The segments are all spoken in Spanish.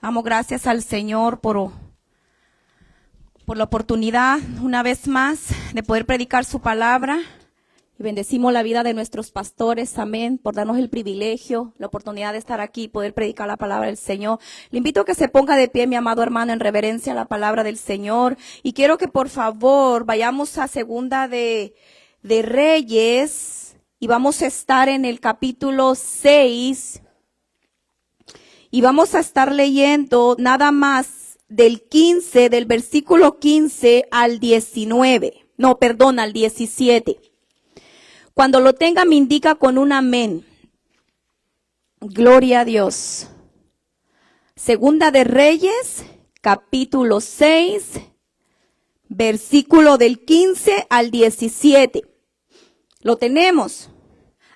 Damos gracias al Señor por la oportunidad, una vez más, de poder predicar su palabra. Y bendecimos la vida de nuestros pastores, amén, por darnos el privilegio, la oportunidad de estar aquí y poder predicar la palabra del Señor. Le invito a que se ponga de pie, mi amado hermano, en reverencia a la palabra del Señor. Y quiero que por favor vayamos a Segunda de Reyes y vamos a estar en el capítulo 6. Y vamos a estar leyendo nada más del versículo 15 al 19. No, perdón, al 17. Cuando lo tenga me indica con un amén. Gloria a Dios. Segunda de Reyes, capítulo 6, versículo del 15 al 17. ¿Lo tenemos?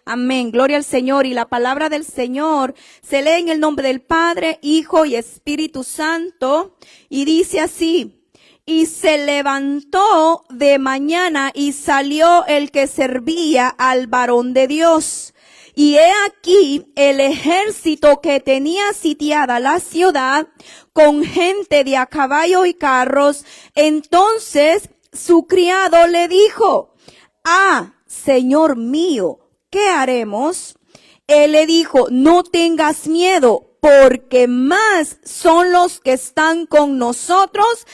Amén, gloria al Señor. Y la palabra del Señor se lee en el nombre del Padre, Hijo y Espíritu Santo. Y dice así: y se levantó de mañana y salió el que servía al varón de Dios. Y he aquí el ejército que tenía sitiada la ciudad con gente de a caballo y carros. Entonces su criado le dijo: Señor mío, ¿qué haremos? Él le dijo: no tengas miedo, porque más son los que están con nosotros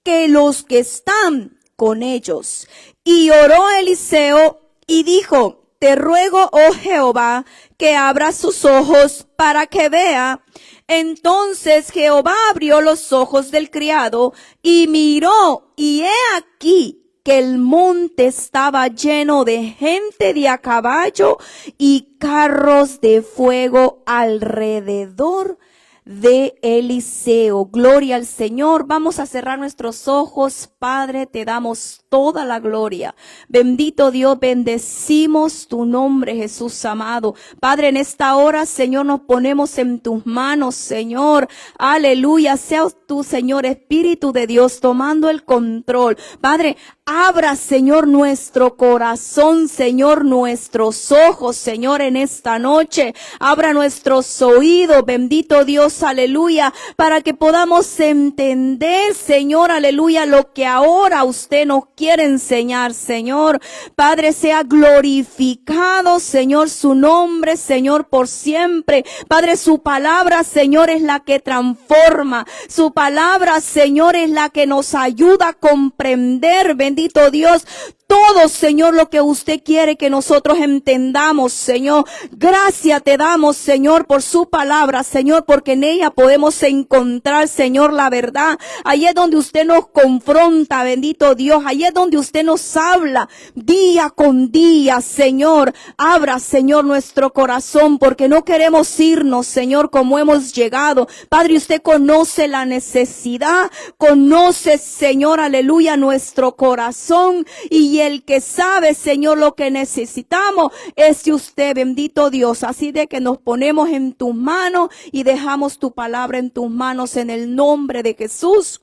que los que están con ellos. Y oró Eliseo y dijo: te ruego, oh Jehová, que abra sus ojos para que vea. Entonces Jehová abrió los ojos del criado y miró, y he aquí que el monte estaba lleno de gente de a caballo y carros de fuego alrededor de Eliseo. Gloria al Señor. Vamos a cerrar nuestros ojos. Padre, te damos toda la gloria. Bendito Dios, bendecimos tu nombre, Jesús amado. Padre, en esta hora, Señor, nos ponemos en tus manos, Señor. Aleluya. Sea tú, Señor, Espíritu de Dios, tomando el control. Padre, abra, Señor, nuestro corazón, Señor, nuestros ojos, Señor, en esta noche. Abra nuestros oídos, bendito Dios, aleluya, para que podamos entender, Señor, aleluya, lo que ahora usted nos quiere enseñar, Señor. Padre, sea glorificado, Señor, su nombre, Señor, por siempre. Padre, su palabra, Señor, es la que transforma. Su palabra, Señor, es la que nos ayuda a comprender, bendito Dios, todo, Señor, lo que usted quiere que nosotros entendamos, Señor. Gracias te damos, Señor, por su palabra, Señor, porque en ella podemos encontrar, Señor, la verdad. Ahí es donde usted nos confronta, bendito Dios. Ahí es donde usted nos habla día con día, Señor. Abra, Señor, nuestro corazón, porque no queremos irnos, Señor, como hemos llegado. Padre, usted conoce la necesidad, conoce, Señor, aleluya, nuestro corazón, y el que sabe, Señor, lo que necesitamos es usted, bendito Dios. Así de que nos ponemos en tus manos y dejamos tu palabra en tus manos en el nombre de Jesús.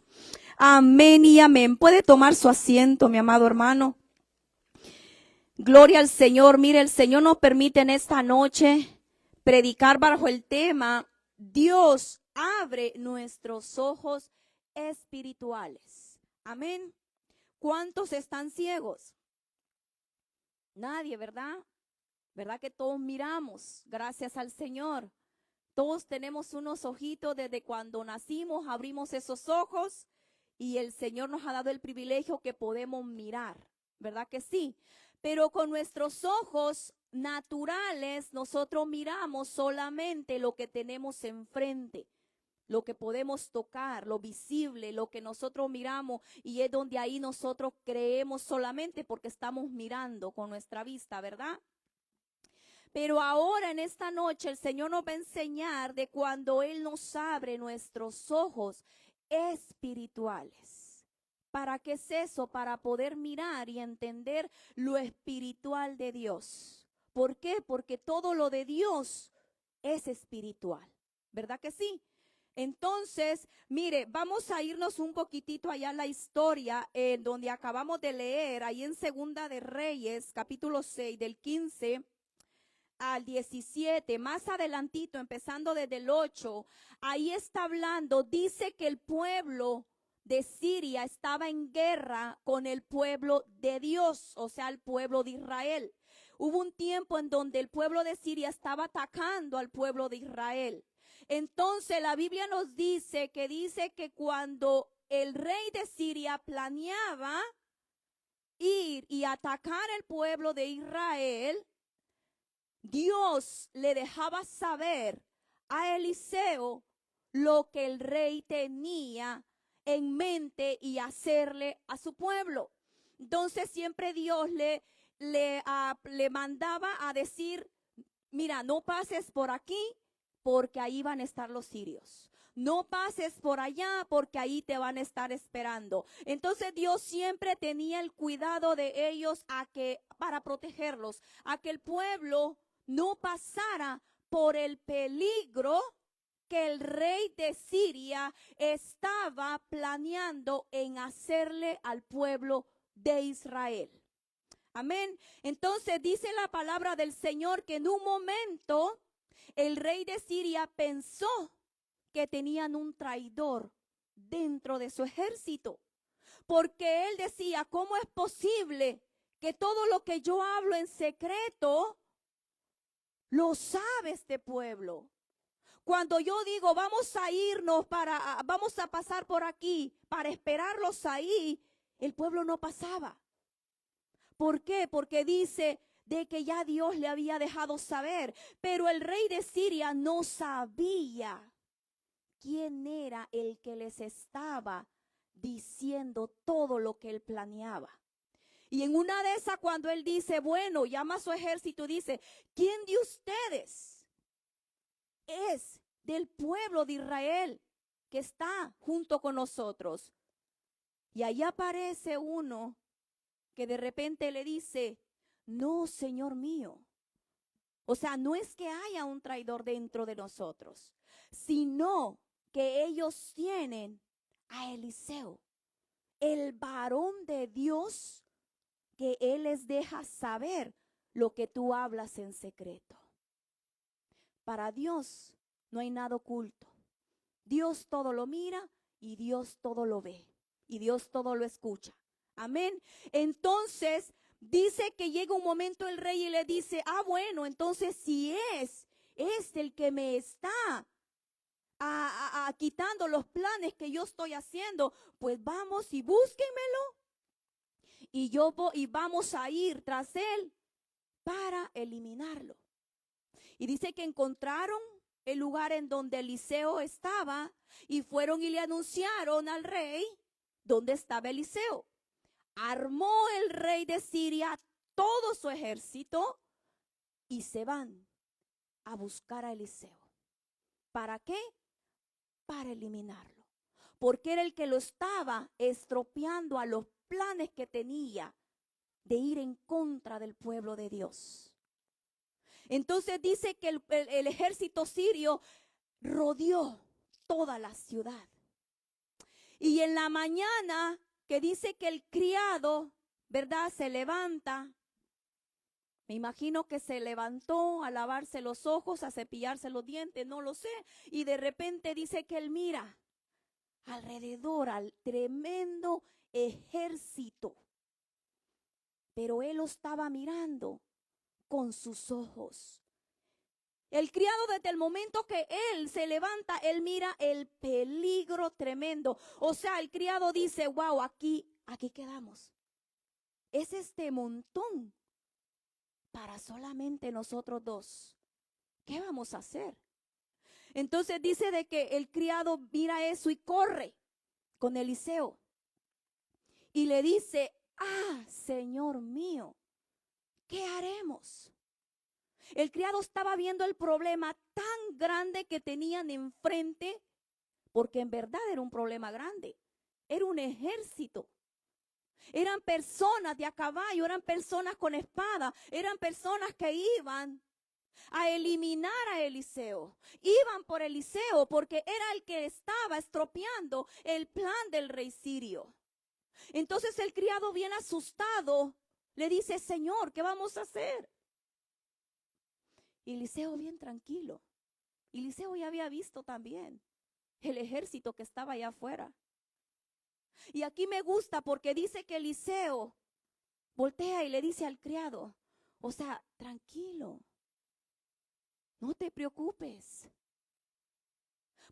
Amén y amén. Puede tomar su asiento, mi amado hermano. Gloria al Señor. Mire, el Señor nos permite en esta noche predicar bajo el tema: Dios abre nuestros ojos espirituales. Amén. ¿Cuántos están ciegos? Nadie, ¿verdad? ¿Verdad que todos miramos? Gracias al Señor. Todos tenemos unos ojitos desde cuando nacimos, abrimos esos ojos y el Señor nos ha dado el privilegio que podemos mirar, ¿verdad que sí? Pero con nuestros ojos naturales nosotros miramos solamente lo que tenemos enfrente, lo que podemos tocar, lo visible, lo que nosotros miramos, y es donde ahí nosotros creemos solamente porque estamos mirando con nuestra vista, ¿verdad? Pero ahora en esta noche el Señor nos va a enseñar de cuando Él nos abre nuestros ojos espirituales. ¿Para qué es eso? Para poder mirar y entender lo espiritual de Dios. ¿Por qué? Porque todo lo de Dios es espiritual, ¿verdad que sí? Entonces, mire, vamos a irnos un poquitito allá a la historia donde acabamos de leer, ahí en Segunda de Reyes, capítulo 6, del 15 al 17, más adelantito, empezando desde el 8, ahí está hablando, dice que el pueblo de Siria estaba en guerra con el pueblo de Dios, o sea, el pueblo de Israel. Hubo un tiempo en donde el pueblo de Siria estaba atacando al pueblo de Israel. Entonces la Biblia nos dice que cuando el rey de Siria planeaba ir y atacar el pueblo de Israel, Dios le dejaba saber a Eliseo lo que el rey tenía en mente y hacerle a su pueblo. Entonces siempre Dios le mandaba a decir, mira, no pases por aquí porque ahí van a estar los sirios. No pases por allá porque ahí te van a estar esperando. Entonces Dios siempre tenía el cuidado de ellos para protegerlos, a que el pueblo no pasara por el peligro que el rey de Siria estaba planeando en hacerle al pueblo de Israel. Amén. Entonces dice la palabra del Señor que en un momento el rey de Siria pensó que tenían un traidor dentro de su ejército, porque él decía, ¿cómo es posible que todo lo que yo hablo en secreto lo sabe este pueblo? Cuando yo digo, vamos a irnos vamos a pasar por aquí para esperarlos ahí, el pueblo no pasaba. ¿Por qué? Porque dice de que ya Dios le había dejado saber, pero el rey de Siria no sabía quién era el que les estaba diciendo todo lo que él planeaba. Y en una de esas, cuando él dice, bueno, llama a su ejército y dice, ¿quién de ustedes es del pueblo de Israel que está junto con nosotros? Y ahí aparece uno que de repente le dice, no, Señor mío. O sea, no es que haya un traidor dentro de nosotros, sino que ellos tienen a Eliseo, el varón de Dios, que él les deja saber lo que tú hablas en secreto. Para Dios no hay nada oculto. Dios todo lo mira y Dios todo lo ve y Dios todo lo escucha. Amén. Entonces dice que llega un momento el rey y le dice, bueno, entonces si es el que me está quitando los planes que yo estoy haciendo, pues vamos y búsquenmelo y vamos a ir tras él para eliminarlo. Y dice que encontraron el lugar en donde Eliseo estaba y fueron y le anunciaron al rey dónde estaba Eliseo. Armó el rey de Siria todo su ejército y se van a buscar a Eliseo. ¿Para qué? Para eliminarlo. Porque era el que lo estaba estropeando a los planes que tenía de ir en contra del pueblo de Dios. Entonces dice que el ejército sirio rodeó toda la ciudad. Y en la mañana, que dice que el criado, ¿verdad?, se levanta. Me imagino que se levantó a lavarse los ojos, a cepillarse los dientes, no lo sé. Y de repente dice que él mira alrededor al tremendo ejército. Pero él lo estaba mirando con sus ojos. El criado, desde el momento que él se levanta, él mira el peligro tremendo. O sea, el criado dice, wow, aquí quedamos. Es este montón para solamente nosotros dos. ¿Qué vamos a hacer? Entonces dice de que el criado mira eso y corre con Eliseo. Y le dice, Señor mío, ¿qué haremos? El criado estaba viendo el problema tan grande que tenían enfrente, porque en verdad era un problema grande. Era un ejército. Eran personas de a caballo, eran personas con espada, eran personas que iban a eliminar a Eliseo. Iban por Eliseo porque era el que estaba estropeando el plan del rey sirio. Entonces el criado, bien asustado, le dice, Señor, ¿qué vamos a hacer? Y Eliseo bien tranquilo. Y Eliseo ya había visto también el ejército que estaba allá afuera. Y aquí me gusta porque dice que Eliseo voltea y le dice al criado, o sea, tranquilo, no te preocupes,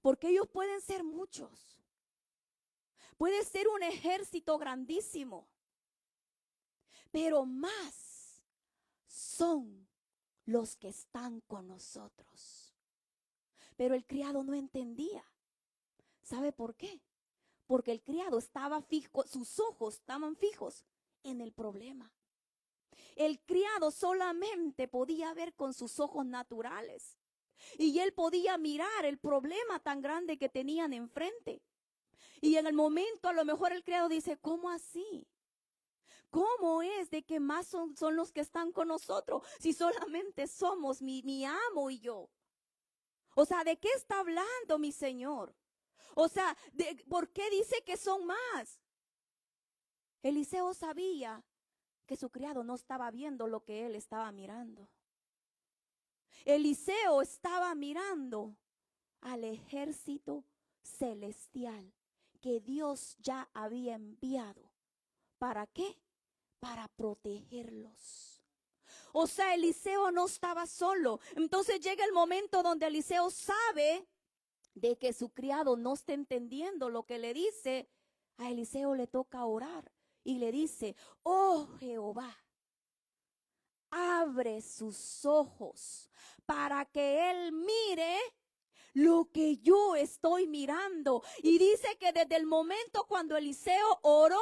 porque ellos pueden ser muchos. Puede ser un ejército grandísimo, pero más son los que están con nosotros. Pero el criado no entendía. ¿Sabe por qué? Porque el criado estaba fijo, sus ojos estaban fijos en el problema. El criado solamente podía ver con sus ojos naturales. Y él podía mirar el problema tan grande que tenían enfrente. Y en el momento a lo mejor el criado dice, ¿cómo así? ¿Cómo es de que más son los que están con nosotros si solamente somos mi amo y yo? O sea, ¿de qué está hablando mi Señor? O sea, ¿por qué dice que son más? Eliseo sabía que su criado no estaba viendo lo que él estaba mirando. Eliseo estaba mirando al ejército celestial que Dios ya había enviado. ¿Para qué? Para protegerlos. O sea, Eliseo no estaba solo. Entonces llega el momento donde Eliseo sabe de que su criado no está entendiendo lo que le dice. A Eliseo le toca orar y le dice, oh Jehová, abre sus ojos para que él mire lo que yo estoy mirando. Y dice que desde el momento cuando Eliseo oró,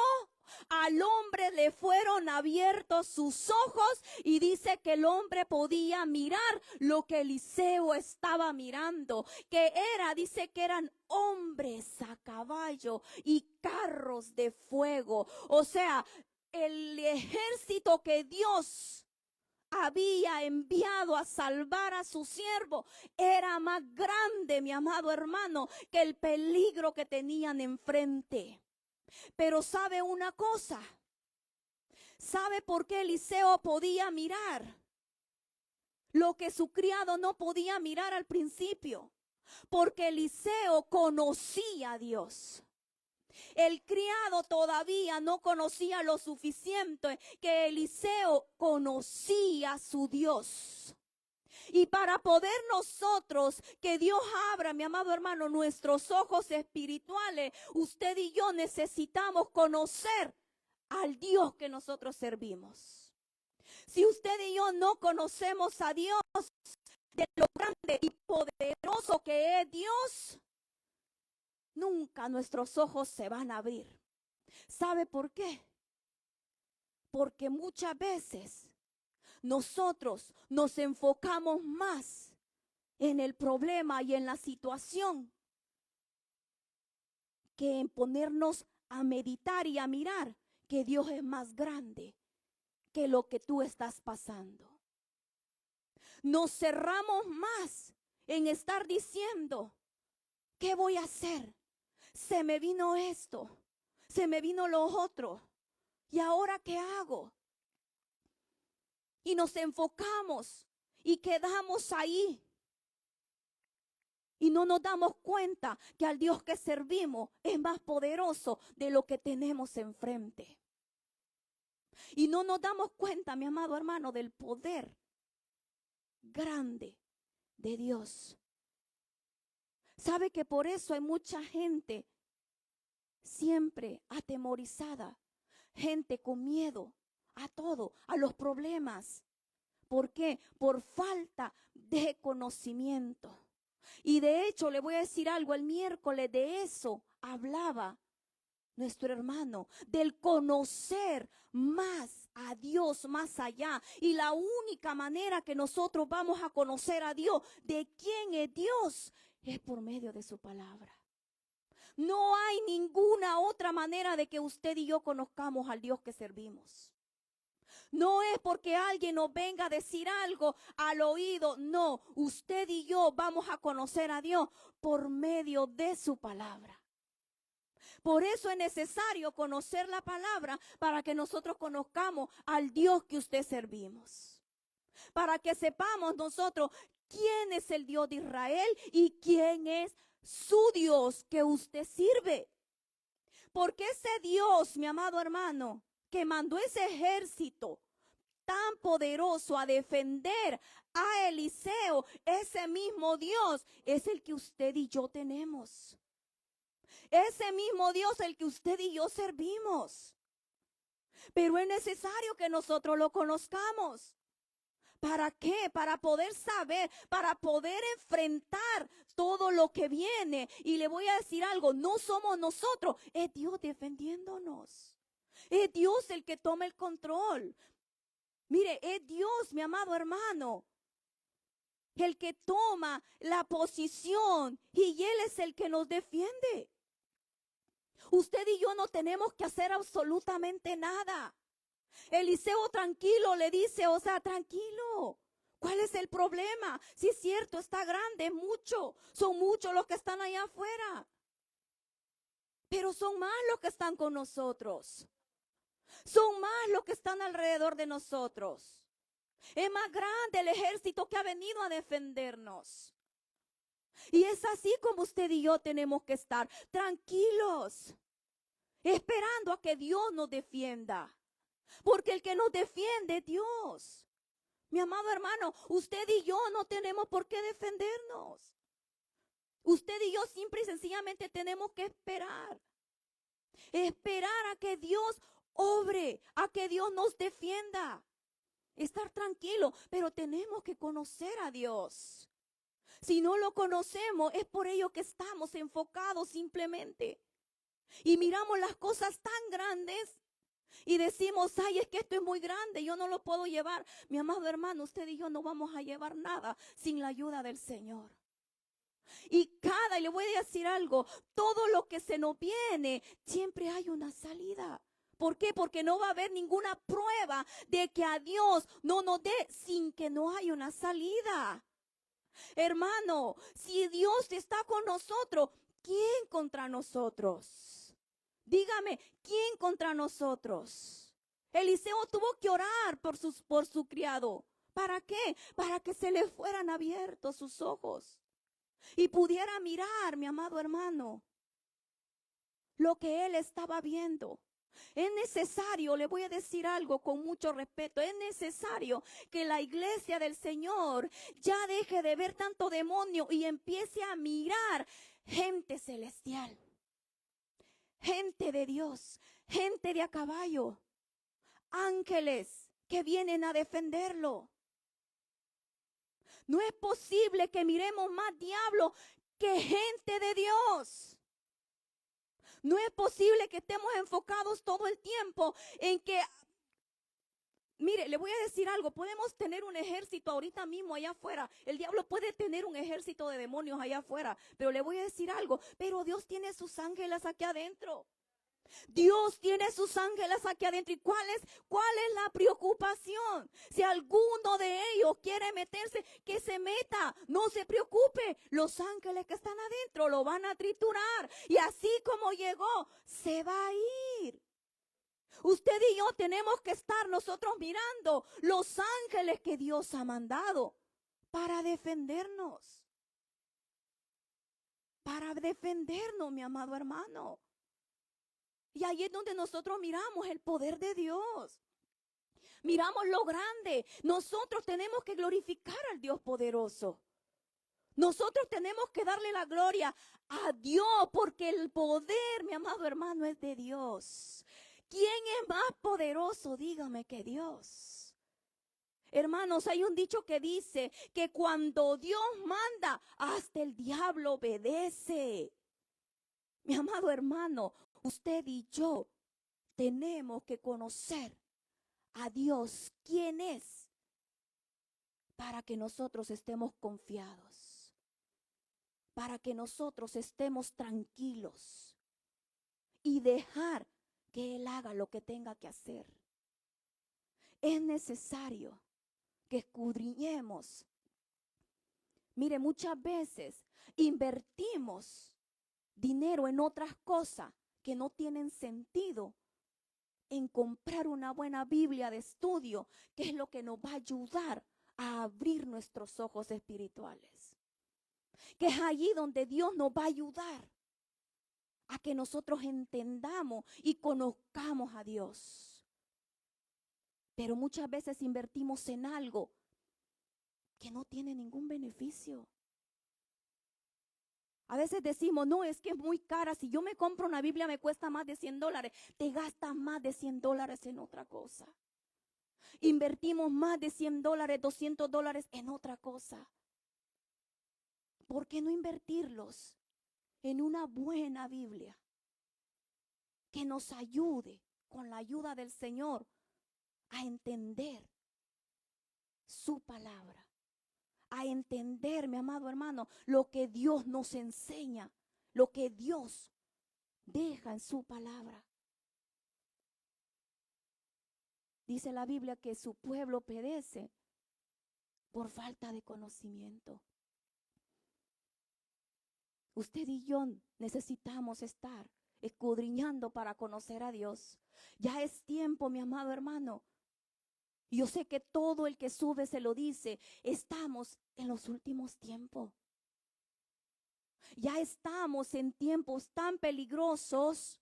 al hombre le fueron abiertos sus ojos y dice que el hombre podía mirar lo que Eliseo estaba mirando, que dice que eran hombres a caballo y carros de fuego. O sea, el ejército que Dios había enviado a salvar a su siervo era más grande, mi amado hermano, que el peligro que tenían enfrente. Pero sabe una cosa, ¿sabe por qué Eliseo podía mirar lo que su criado no podía mirar al principio? Porque Eliseo conocía a Dios. El criado todavía no conocía lo suficiente que Eliseo conocía a su Dios. Y para poder nosotros, que Dios abra, mi amado hermano, nuestros ojos espirituales, usted y yo necesitamos conocer al Dios que nosotros servimos. Si usted y yo no conocemos a Dios, de lo grande y poderoso que es Dios, nunca nuestros ojos se van a abrir. ¿Sabe por qué? Porque muchas veces nosotros nos enfocamos más en el problema y en la situación que en ponernos a meditar y a mirar que Dios es más grande que lo que tú estás pasando. Nos cerramos más en estar diciendo, ¿qué voy a hacer? Se me vino esto, se me vino lo otro, ¿y ahora qué hago? Y nos enfocamos y quedamos ahí. Y no nos damos cuenta que al Dios que servimos es más poderoso de lo que tenemos enfrente. Y no nos damos cuenta, mi amado hermano, del poder grande de Dios. ¿Sabe que por eso hay mucha gente siempre atemorizada? Gente con miedo a todo, a los problemas. ¿Por qué? Por falta de conocimiento. Y de hecho, le voy a decir algo, el miércoles de eso hablaba nuestro hermano, del conocer más a Dios más allá. Y la única manera que nosotros vamos a conocer a Dios, de quién es Dios, es por medio de su palabra. No hay ninguna otra manera de que usted y yo conozcamos al Dios que servimos. No es porque alguien nos venga a decir algo al oído. No, usted y yo vamos a conocer a Dios por medio de su palabra. Por eso es necesario conocer la palabra para que nosotros conozcamos al Dios que usted servimos. para que sepamos nosotros quién es el Dios de Israel y quién es su Dios que usted sirve. Porque ese Dios, mi amado hermano, que mandó ese ejército tan poderoso a defender a Eliseo, ese mismo Dios es el que usted y yo tenemos. Ese mismo Dios el que usted y yo servimos. Pero es necesario que nosotros lo conozcamos. ¿Para qué? Para poder saber, para poder enfrentar todo lo que viene. Y le voy a decir algo, no somos nosotros, es Dios defendiéndonos. Es Dios el que toma el control. Mire, es Dios, mi amado hermano, el que toma la posición y Él es el que nos defiende. Usted y yo no tenemos que hacer absolutamente nada. Eliseo tranquilo le dice, o sea, tranquilo. ¿Cuál es el problema? Si es cierto, está grande, mucho. Son muchos los que están allá afuera. Pero son más los que están con nosotros. Son más los que están alrededor de nosotros. Es más grande el ejército que ha venido a defendernos. Y es así como usted y yo tenemos que estar tranquilos, esperando a que Dios nos defienda. Porque el que nos defiende es Dios. Mi amado hermano, usted y yo no tenemos por qué defendernos. Usted y yo simple y sencillamente tenemos que esperar. Esperar a que Dios obre, a que Dios nos defienda. Estar tranquilo, pero tenemos que conocer a Dios. Si no lo conocemos, es por ello que estamos enfocados simplemente. Y miramos las cosas tan grandes y decimos, ay, es que esto es muy grande, yo no lo puedo llevar. Mi amado hermano, usted y yo no vamos a llevar nada sin la ayuda del Señor. Y le voy a decir algo, todo lo que se nos viene, siempre hay una salida. ¿Por qué? Porque no va a haber ninguna prueba de que a Dios no nos dé sin que no haya una salida. Hermano, si Dios está con nosotros, ¿quién contra nosotros? Dígame, ¿quién contra nosotros? Eliseo tuvo que orar por su criado. ¿Para qué? Para que se le fueran abiertos sus ojos y pudiera mirar, mi amado hermano, lo que él estaba viendo. Es necesario, le voy a decir algo con mucho respeto, es necesario que la iglesia del Señor ya deje de ver tanto demonio y empiece a mirar gente celestial, gente de Dios, gente de a caballo, ángeles que vienen a defenderlo. No es posible que miremos más diablo que gente de Dios. No es posible que estemos enfocados todo el tiempo en que, mire, le voy a decir algo, podemos tener un ejército ahorita mismo allá afuera. El diablo puede tener un ejército de demonios allá afuera, pero le voy a decir algo, pero Dios tiene sus ángeles aquí adentro. Dios tiene sus ángeles aquí adentro. ¿Y cuál es la preocupación? Si alguno de ellos quiere meterse, que se meta. No se preocupe. Los ángeles que están adentro lo van a triturar. Y así como llegó, se va a ir. Usted y yo tenemos que estar nosotros mirando los ángeles que Dios ha mandado para defendernos. Para defendernos, mi amado hermano. Y ahí es donde nosotros miramos el poder de Dios. Miramos lo grande. Nosotros tenemos que glorificar al Dios poderoso. Nosotros tenemos que darle la gloria a Dios porque el poder, mi amado hermano, es de Dios. ¿Quién es más poderoso? Dígame que Dios. Hermanos, hay un dicho que dice que cuando Dios manda, hasta el diablo obedece. Mi amado hermano, usted y yo tenemos que conocer a Dios, quién es, para que nosotros estemos confiados, para que nosotros estemos tranquilos y dejar que Él haga lo que tenga que hacer. Es necesario que escudriñemos. Mire, muchas veces invertimos dinero en otras cosas que no tienen sentido, en comprar una buena Biblia de estudio, que es lo que nos va a ayudar a abrir nuestros ojos espirituales. Que es allí donde Dios nos va a ayudar a que nosotros entendamos y conozcamos a Dios. Pero muchas veces invertimos en algo que no tiene ningún beneficio. A veces decimos, no, es que es muy cara. Si yo me compro una Biblia me cuesta más de $100. Te gastas más de $100 en otra cosa. Invertimos más de $100, $200 en otra cosa. ¿Por qué no invertirlos en una buena Biblia que nos ayude, con la ayuda del Señor, a entender su palabra? A entender, mi amado hermano, lo que Dios nos enseña, lo que Dios deja en su palabra. Dice la Biblia que su pueblo perece por falta de conocimiento. Usted y yo necesitamos estar escudriñando para conocer a Dios. Ya es tiempo, mi amado hermano. Yo sé que todo el que sube se lo dice. Estamos en los últimos tiempos. Ya estamos en tiempos tan peligrosos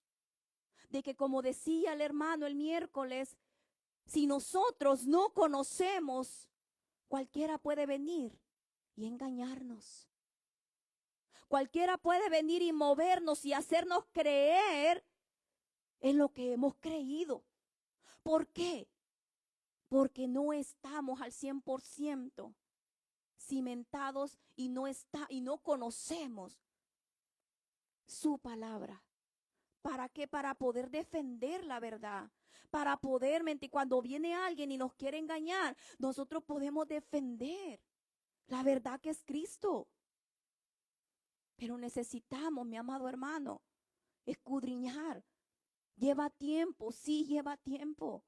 de que, como decía el hermano el miércoles, si nosotros no conocemos, cualquiera puede venir y engañarnos. Cualquiera puede venir y movernos y hacernos creer en lo que hemos creído. ¿Por qué? Porque no estamos al 100% cimentados y no conocemos su palabra. ¿Para qué? Para poder defender la verdad. Para poder mentir. Cuando viene alguien y nos quiere engañar, nosotros podemos defender la verdad que es Cristo. Pero necesitamos, mi amado hermano, escudriñar. Lleva tiempo, sí lleva tiempo.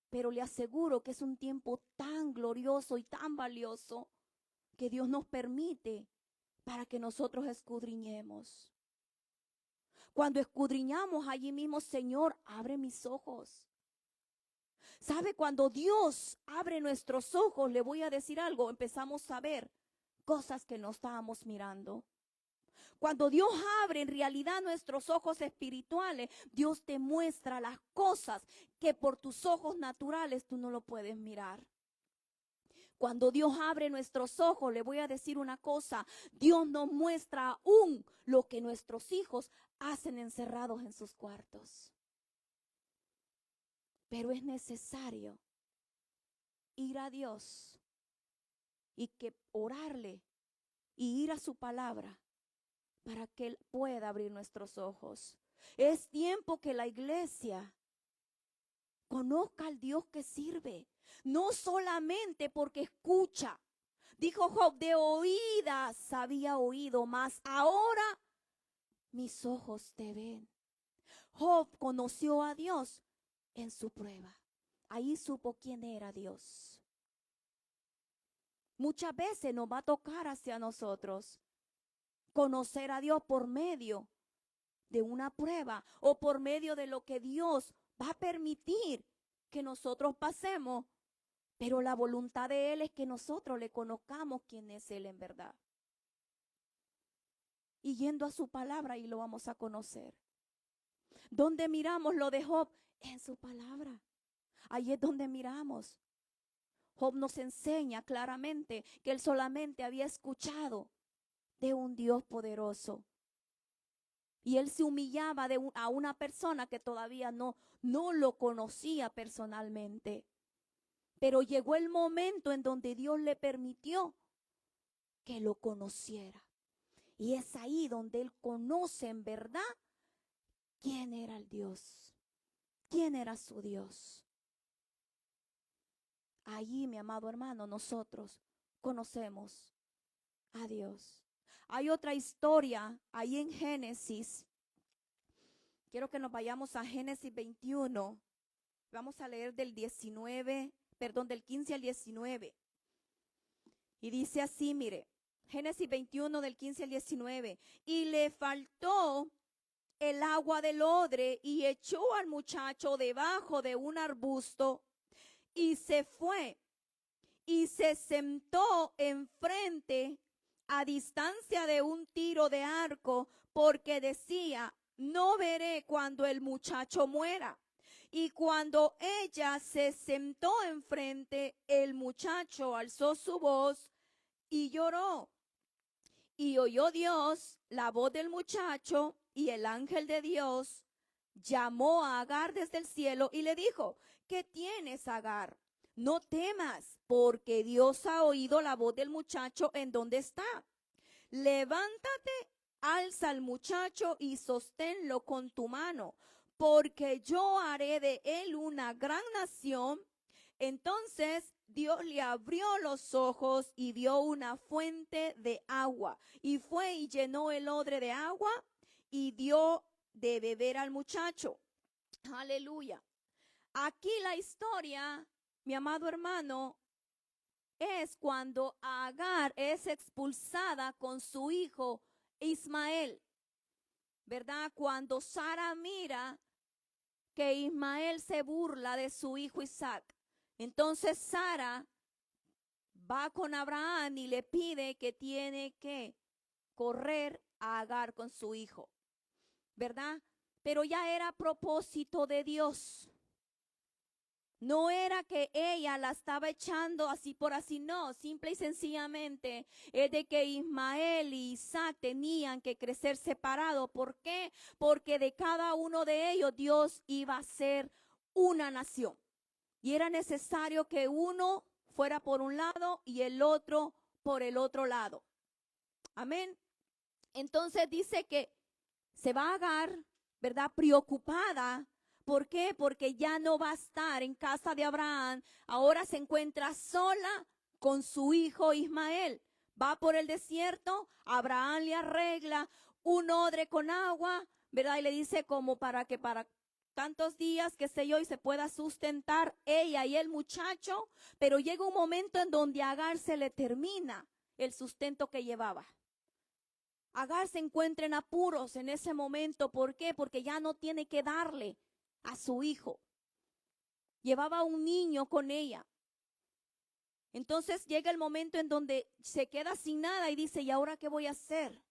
Pero le aseguro que es un tiempo tan glorioso y tan valioso que Dios nos permite para que nosotros escudriñemos. Cuando escudriñamos allí mismo, Señor, abre mis ojos. ¿Sabe? Cuando Dios abre nuestros ojos, le voy a decir algo, empezamos a ver cosas que no estábamos mirando. Cuando Dios abre en realidad nuestros ojos espirituales, Dios te muestra las cosas que por tus ojos naturales tú no lo puedes mirar. Cuando Dios abre nuestros ojos, le voy a decir una cosa, Dios nos muestra aún lo que nuestros hijos hacen encerrados en sus cuartos. Pero es necesario ir a Dios y que orarle y ir a su palabra para que Él pueda abrir nuestros ojos. Es tiempo que la iglesia conozca al Dios que sirve, no solamente porque escucha. Dijo Job, de oídas había oído, mas ahora mis ojos te ven. Job conoció a Dios en su prueba. Ahí supo quién era Dios. Muchas veces nos va a tocar hacia nosotros conocer a Dios por medio de una prueba o por medio de lo que Dios va a permitir que nosotros pasemos. Pero la voluntad de Él es que nosotros le conozcamos quién es Él en verdad. Y yendo a su palabra y lo vamos a conocer. ¿Dónde miramos lo de Job? En su palabra. Ahí es donde miramos. Job nos enseña claramente que él solamente había escuchado de un Dios poderoso. Y él se humillaba a una persona que todavía no lo conocía personalmente. Pero llegó el momento en donde Dios le permitió que lo conociera. Y es ahí donde él conoce en verdad quién era el Dios, quién era su Dios. Allí, mi amado hermano, nosotros conocemos a Dios. Hay otra historia ahí en Génesis. Quiero que nos vayamos a Génesis 21. Vamos a leer del 15 al 19. Y dice así, mire, Génesis 21 del 15 al 19. Y le faltó el agua del odre y echó al muchacho debajo de un arbusto y se fue. y se sentó enfrente a distancia de un tiro de arco, porque decía, no veré cuando el muchacho muera. Y cuando ella se sentó enfrente, el muchacho alzó su voz y lloró. Y oyó Dios la voz del muchacho, y el ángel de Dios llamó a Agar desde el cielo y le dijo, ¿qué tienes, Agar? No temas, porque Dios ha oído la voz del muchacho en donde está. Levántate, alza al muchacho y sosténlo con tu mano, porque yo haré de él una gran nación. Entonces Dios le abrió los ojos y vio una fuente de agua, y fue y llenó el odre de agua y dio de beber al muchacho. Aleluya. Aquí la historia, mi amado hermano, es cuando Agar es expulsada con su hijo Ismael, ¿verdad? Cuando Sara mira que Ismael se burla de su hijo Isaac, entonces Sara va con Abraham y le pide que tiene que correr a Agar con su hijo, ¿verdad? Pero ya era propósito de Dios. No era que ella la estaba echando así por así, no, simple y sencillamente es de que Ismael y Isaac tenían que crecer separados. ¿Por qué? Porque de cada uno de ellos Dios iba a ser una nación. Y era necesario que uno fuera por un lado y el otro por el otro lado. Amén. Entonces dice que se va a Agar, ¿verdad? Preocupada. ¿Por qué? Porque ya no va a estar en casa de Abraham. Ahora se encuentra sola con su hijo Ismael. Va por el desierto, Abraham le arregla un odre con agua, ¿verdad? Y le dice como para que para tantos días, qué sé yo, y se pueda sustentar ella y el muchacho. Pero llega un momento en donde a Agar se le termina el sustento que llevaba. Agar se encuentra en apuros en ese momento. ¿Por qué? Porque ya no tiene que darle a su hijo. Llevaba un niño con ella. Entonces llega el momento en donde se queda sin nada y dice, ¿y ahora qué voy a hacer?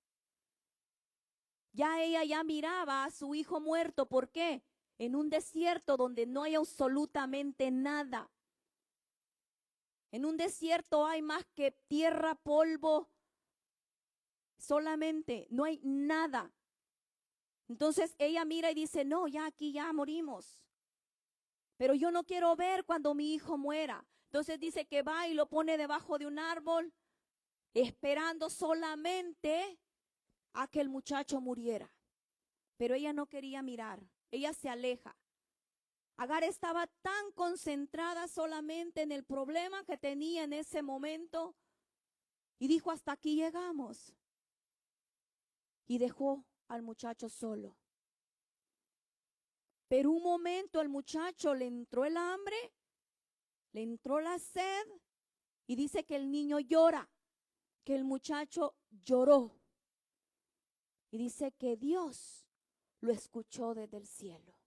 Ya ella ya miraba a su hijo muerto. ¿Por qué? En un desierto donde no hay absolutamente nada. En un desierto hay más que tierra, polvo, solamente, no hay nada. Entonces ella mira y dice, no, ya aquí ya morimos. Pero yo no quiero ver cuando mi hijo muera. Entonces dice que va y lo pone debajo de un árbol, esperando solamente a que el muchacho muriera. Pero ella no quería mirar, ella se aleja. Agar estaba tan concentrada solamente en el problema que tenía en ese momento y dijo, hasta aquí llegamos. Y dejó al muchacho solo. Pero un momento al muchacho le entró el hambre, le entró la sed y dice que el niño llora, que el muchacho lloró. Y dice que Dios lo escuchó desde el cielo,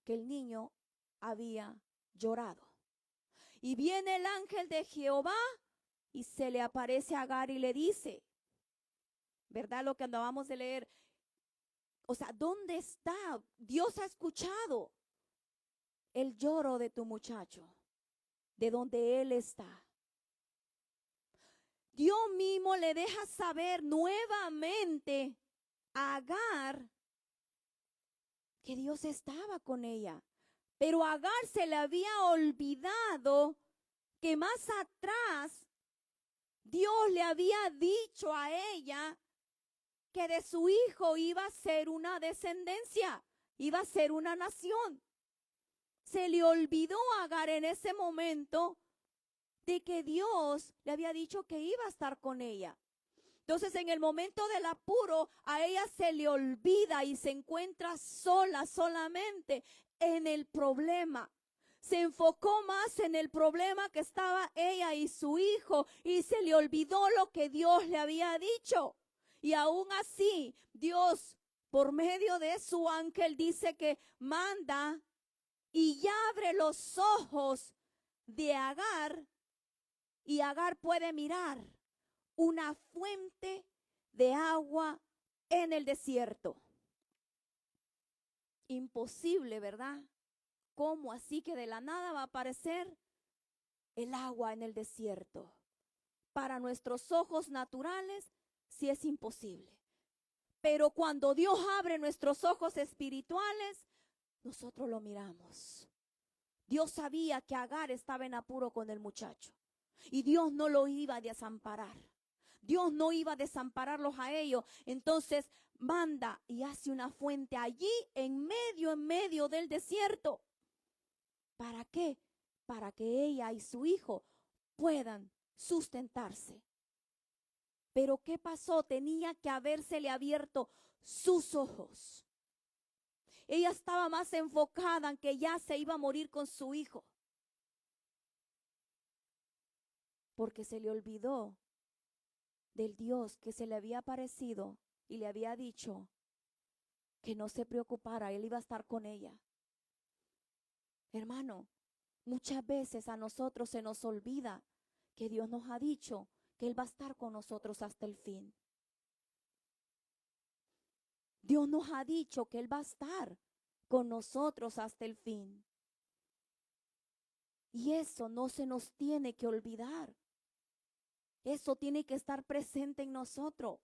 que el niño había llorado. Y viene el ángel de Jehová y se le aparece a Agar y le dice, ¿verdad? Lo que acabamos de leer. O sea, ¿dónde está? Dios ha escuchado el lloro de tu muchacho, de donde él está. Dios mismo le deja saber nuevamente a Agar que Dios estaba con ella. Pero a Agar se le había olvidado que más atrás Dios le había dicho a ella que de su hijo iba a ser una descendencia, iba a ser una nación. Se le olvidó a Agar en ese momento de que Dios le había dicho que iba a estar con ella. Entonces, en el momento del apuro, a ella se le olvida y se encuentra sola, solamente en el problema. Se enfocó más en el problema que estaba ella y su hijo y se le olvidó lo que Dios le había dicho. Y aún así, Dios, por medio de su ángel, dice que manda y abre los ojos de Agar y Agar puede mirar una fuente de agua en el desierto. Imposible, ¿verdad? ¿Cómo así que de la nada va a aparecer el agua en el desierto? Para nuestros ojos naturales, sí es imposible. Pero cuando Dios abre nuestros ojos espirituales, nosotros lo miramos. Dios sabía que Agar estaba en apuro con el muchacho y Dios no lo iba a desamparar. Dios no iba a desampararlos a ellos. Entonces manda y hace una fuente allí en medio del desierto. ¿Para qué? Para que ella y su hijo puedan sustentarse. Pero ¿qué pasó? Tenía que habérsele abierto sus ojos. Ella estaba más enfocada en que ya se iba a morir con su hijo. Porque se le olvidó del Dios que se le había aparecido y le había dicho que no se preocupara, él iba a estar con ella. Hermano, muchas veces a nosotros se nos olvida que Dios nos ha dicho que Él va a estar con nosotros hasta el fin. Dios nos ha dicho que Él va a estar con nosotros hasta el fin. Y eso no se nos tiene que olvidar. Eso tiene que estar presente en nosotros.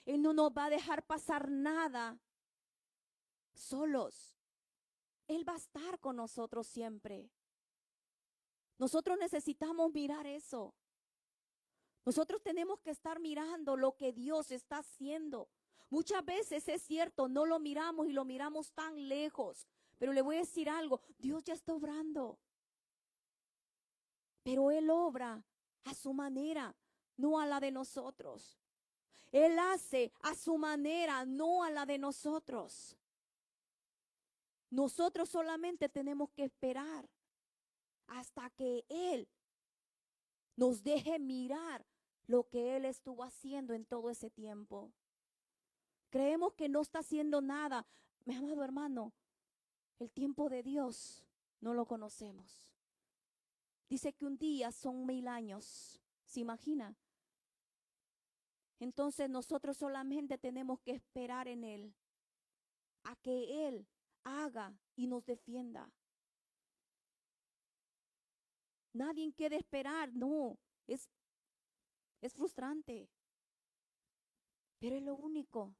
Él no nos va a dejar pasar nada solos. Él va a estar con nosotros siempre. Nosotros necesitamos mirar eso. Nosotros tenemos que estar mirando lo que Dios está haciendo. Muchas veces es cierto, no lo miramos y lo miramos tan lejos. Pero le voy a decir algo, Dios ya está obrando. Pero Él obra a su manera, no a la de nosotros. Él hace a su manera, no a la de nosotros. Nosotros solamente tenemos que esperar hasta que Él nos deje mirar lo que Él estuvo haciendo en todo ese tiempo. Creemos que no está haciendo nada. Mi amado hermano, el tiempo de Dios no lo conocemos. Dice que un día son 1000 años. ¿Se imagina? Entonces nosotros solamente tenemos que esperar en Él, a que Él haga y nos defienda. Nadie quiere esperar, no, es frustrante. Pero es lo único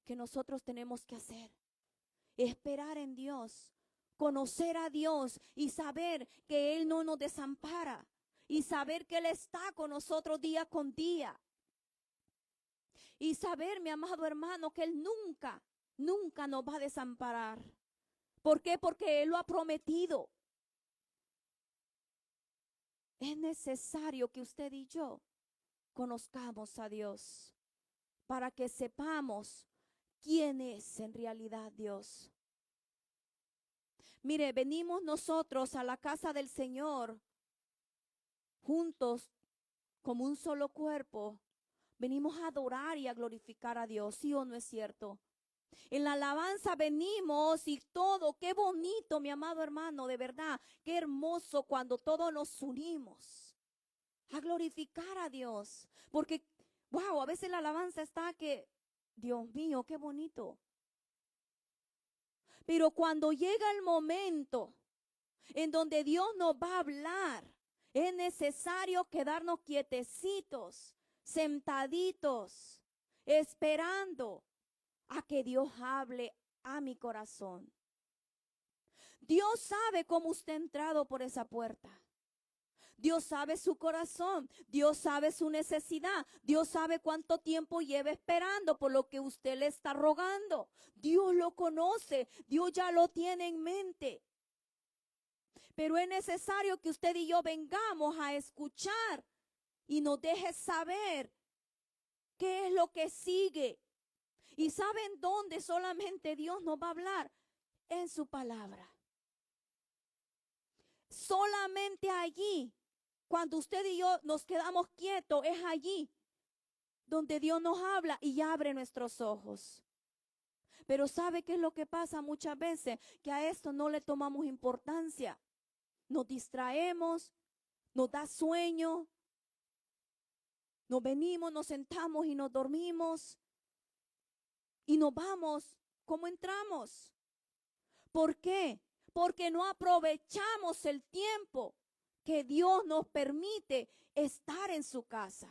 que nosotros tenemos que hacer. Esperar en Dios, conocer a Dios y saber que Él no nos desampara. Y saber que Él está con nosotros día con día. Y saber, mi amado hermano, que Él nunca nos va a desamparar. ¿Por qué? Porque Él lo ha prometido. Es necesario que usted y yo conozcamos a Dios para que sepamos quién es en realidad Dios. Mire, venimos nosotros a la casa del Señor juntos como un solo cuerpo. Venimos a adorar y a glorificar a Dios, ¿sí o no es cierto? En la alabanza venimos y todo, qué bonito, mi amado hermano, de verdad, qué hermoso cuando todos nos unimos a glorificar a Dios. Porque, wow, a veces la alabanza está que, Dios mío, qué bonito. Pero cuando llega el momento en donde Dios nos va a hablar, es necesario quedarnos quietecitos, sentaditos, esperando a que Dios hable a mi corazón. Dios sabe cómo usted ha entrado por esa puerta. Dios sabe su corazón, Dios sabe su necesidad, Dios sabe cuánto tiempo lleva esperando por lo que usted le está rogando. Dios lo conoce, Dios ya lo tiene en mente. Pero es necesario que usted y yo vengamos a escuchar y nos deje saber qué es lo que sigue. ¿Y saben dónde solamente Dios nos va a hablar? En su palabra. Solamente allí, cuando usted y yo nos quedamos quietos, es allí donde Dios nos habla y abre nuestros ojos. Pero ¿sabe qué es lo que pasa muchas veces? Que a esto no le tomamos importancia. Nos distraemos, nos da sueño, nos venimos, nos sentamos y nos dormimos y nos vamos como entramos. ¿Por qué? Porque no aprovechamos el tiempo que Dios nos permite estar en su casa.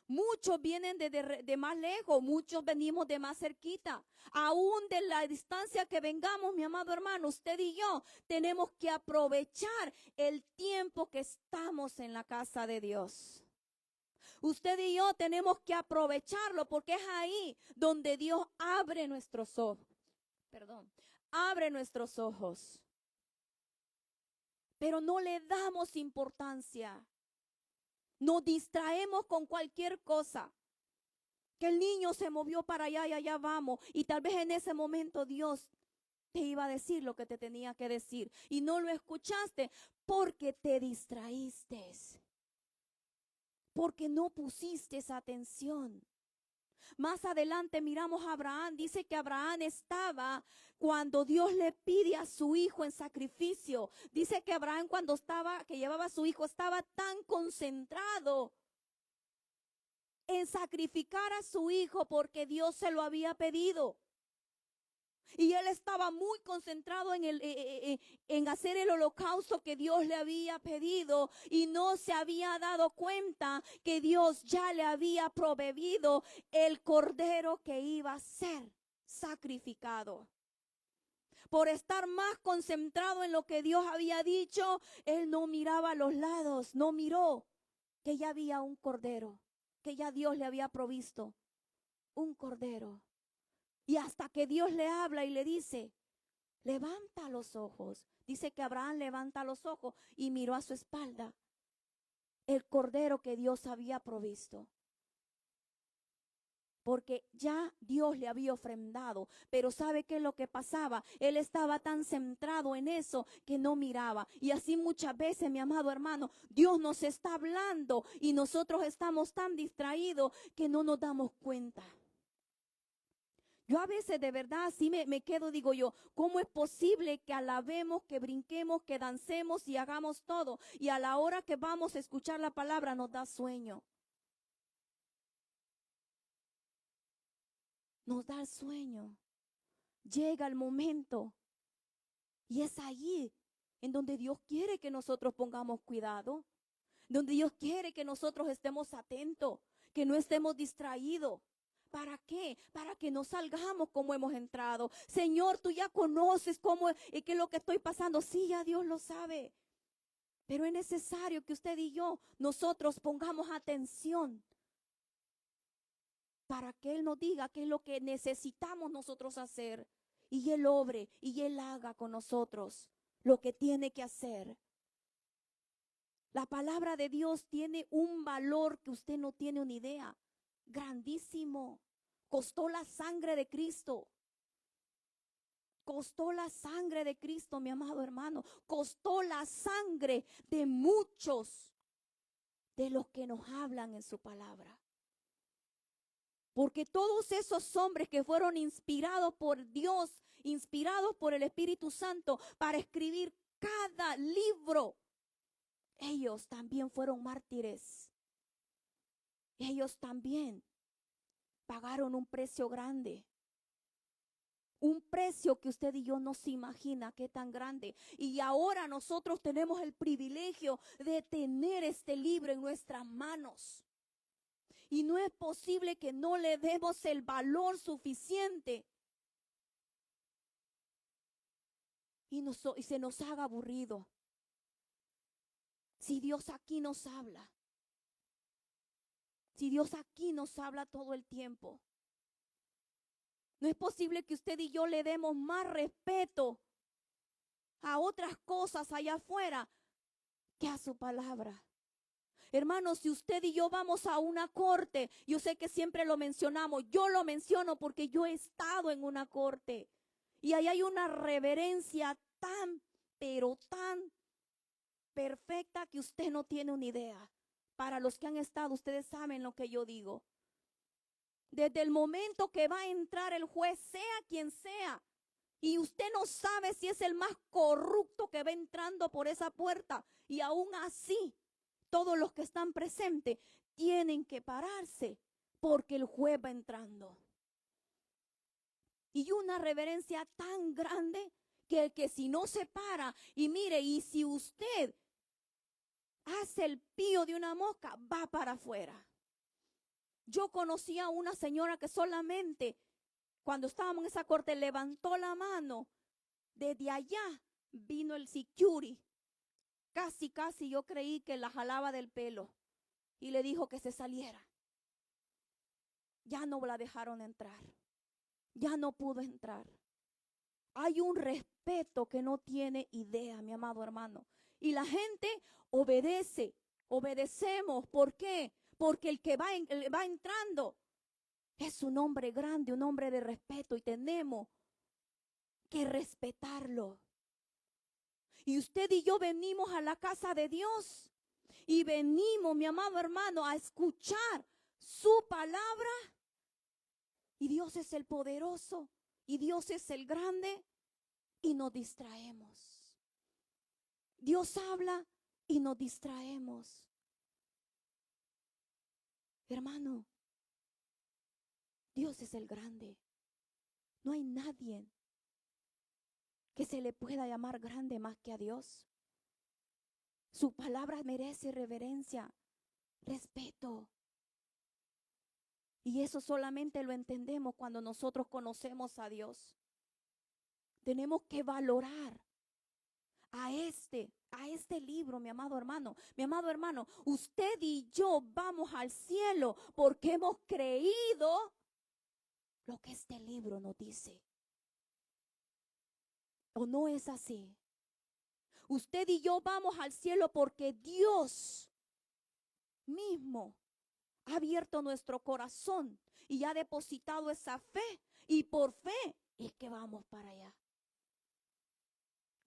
Muchos vienen de más lejos, muchos venimos de más cerquita. Aún de la distancia que vengamos, mi amado hermano, usted y yo tenemos que aprovechar el tiempo que estamos en la casa de Dios. Usted y yo tenemos que aprovecharlo porque es ahí donde Dios abre nuestros ojos. Abre nuestros ojos. Pero no le damos importancia. Nos distraemos con cualquier cosa. Que el niño se movió para allá y allá vamos. Y tal vez en ese momento Dios te iba a decir lo que te tenía que decir. Y no lo escuchaste porque te distraíste. Porque no pusiste esa atención. Más adelante miramos a Abraham. Dice que Abraham estaba cuando Dios le pide a su hijo en sacrificio. Dice que Abraham que llevaba a su hijo, estaba tan concentrado en sacrificar a su hijo porque Dios se lo había pedido. Y él estaba muy concentrado en hacer el holocausto que Dios le había pedido y no se había dado cuenta que Dios ya le había proveído el cordero que iba a ser sacrificado. Por estar más concentrado en lo que Dios había dicho, él no miraba a los lados, no miró que ya había un cordero, que ya Dios le había provisto un cordero. Y hasta que Dios le habla y le dice, levanta los ojos. Dice que Abraham levanta los ojos y miró a su espalda el cordero que Dios había provisto. Porque ya Dios le había ofrendado. Pero ¿sabe qué es lo que pasaba? Él estaba tan centrado en eso que no miraba. Y así muchas veces, mi amado hermano, Dios nos está hablando y nosotros estamos tan distraídos que no nos damos cuenta. Yo a veces de verdad así me quedo, digo yo, ¿cómo es posible que alabemos, que brinquemos, que dancemos y hagamos todo? Y a la hora que vamos a escuchar la palabra nos da sueño. Nos da el sueño. Llega el momento. Y es allí en donde Dios quiere que nosotros pongamos cuidado. Donde Dios quiere que nosotros estemos atentos, que no estemos distraídos. ¿Para qué? Para que no salgamos como hemos entrado. Señor, tú ya conoces qué es lo que estoy pasando. Sí, ya Dios lo sabe. Pero es necesario que usted y yo, nosotros pongamos atención para que Él nos diga qué es lo que necesitamos nosotros hacer. Y Él obre y Él haga con nosotros lo que tiene que hacer. La palabra de Dios tiene un valor que usted no tiene una idea. Grandísimo. Costó la sangre de Cristo. Costó la sangre de Cristo, mi amado hermano. Costó la sangre de muchos de los que nos hablan en su palabra. Porque todos esos hombres que fueron inspirados por Dios, inspirados por el Espíritu Santo para escribir cada libro, ellos también fueron mártires. Ellos también pagaron un precio grande. Un precio que usted y yo no se imagina qué tan grande. Y ahora nosotros tenemos el privilegio de tener este libro en nuestras manos. Y no es posible que no le demos el valor suficiente. Y se nos haga aburrido. Si Dios aquí nos habla. Si Dios aquí nos habla todo el tiempo. No es posible que usted y yo le demos más respeto a otras cosas allá afuera que a su palabra. Hermanos, si usted y yo vamos a una corte, yo sé que siempre lo mencionamos, yo lo menciono porque yo he estado en una corte y ahí hay una reverencia tan, pero tan perfecta que usted no tiene una idea. Para los que han estado, ustedes saben lo que yo digo. Desde el momento que va a entrar el juez, sea quien sea, Y usted no sabe si es el más corrupto que va entrando por esa puerta. Y aún así, todos los que están presentes tienen que pararse porque el juez va entrando. Y una reverencia tan grande que si no se para, y mire, y si usted hace el pío de una mosca, va para afuera. Yo conocí a una señora que solamente cuando estábamos en esa corte levantó la mano. Desde allá vino el security. Casi yo creí que la jalaba del pelo y le dijo que se saliera. Ya no la dejaron entrar. Ya no pudo entrar. Hay un respeto que no tiene idea, mi amado hermano. Y la gente obedece, obedecemos. ¿Por qué? Porque el que va entrando es un hombre grande, un hombre de respeto y tenemos que respetarlo. Y usted y yo venimos a la casa de Dios y venimos, mi amado hermano, a escuchar su palabra. Y Dios es el poderoso y Dios es el grande y nos distraemos. Dios habla y nos distraemos. Hermano, Dios es el grande. No hay nadie que se le pueda llamar grande más que a Dios. Su palabra merece reverencia, respeto. Y eso solamente lo entendemos cuando nosotros conocemos a Dios. Tenemos que valorar a este libro, mi amado hermano. Mi amado hermano, usted y yo vamos al cielo porque hemos creído lo que este libro nos dice. ¿O no es así? Usted y yo vamos al cielo porque Dios mismo ha abierto nuestro corazón y ha depositado esa fe. Y por fe es que vamos para allá.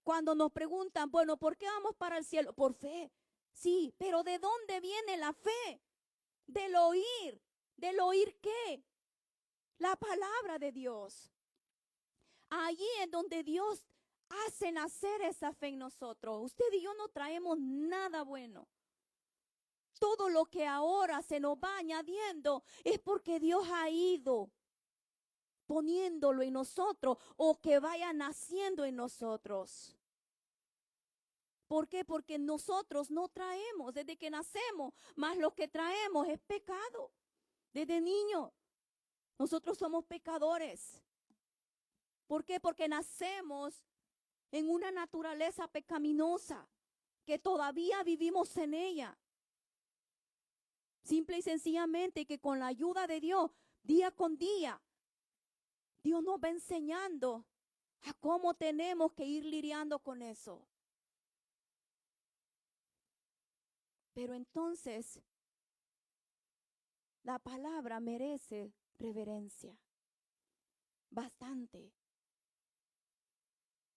Cuando nos preguntan, bueno, ¿por qué vamos para el cielo? Por fe. Sí, pero ¿de dónde viene la fe? Del oír. ¿Del oír qué? La palabra de Dios. Allí es donde Dios hace nacer esa fe en nosotros. Usted y yo no traemos nada bueno. Todo lo que ahora se nos va añadiendo es porque Dios ha ido poniéndolo en nosotros o que vaya naciendo en nosotros. ¿Por qué? Porque nosotros no traemos desde que nacemos, más lo que traemos es pecado. Desde niño, nosotros somos pecadores. ¿Por qué? Porque nacemos en una naturaleza pecaminosa, que todavía vivimos en ella. Simple y sencillamente que con la ayuda de Dios, día con día, Dios nos va enseñando a cómo tenemos que ir lidiando con eso. Pero entonces, la palabra merece reverencia. Bastante.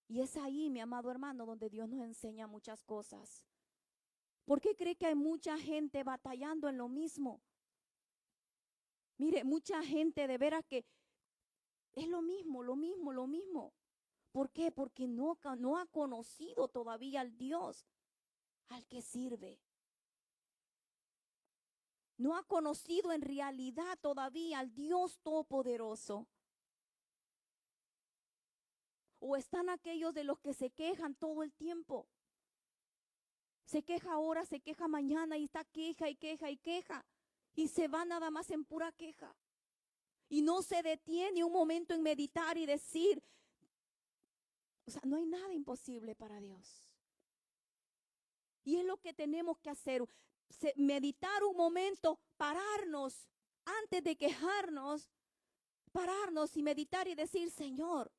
Y es ahí, mi amado hermano, donde Dios nos enseña muchas cosas. ¿Por qué cree que hay mucha gente batallando en lo mismo? Mire, mucha gente de veras que es lo mismo, lo mismo, lo mismo. ¿Por qué? Porque no ha conocido todavía al Dios al que sirve. No ha conocido en realidad todavía al Dios Todopoderoso. O están aquellos de los que se quejan todo el tiempo. Se queja ahora, se queja mañana y está queja y queja y queja. Y se va nada más en pura queja. Y no se detiene un momento en meditar y decir, o sea, no hay nada imposible para Dios. Y es lo que tenemos que hacer. Meditar un momento, pararnos antes de quejarnos, pararnos y meditar y decir, Señor,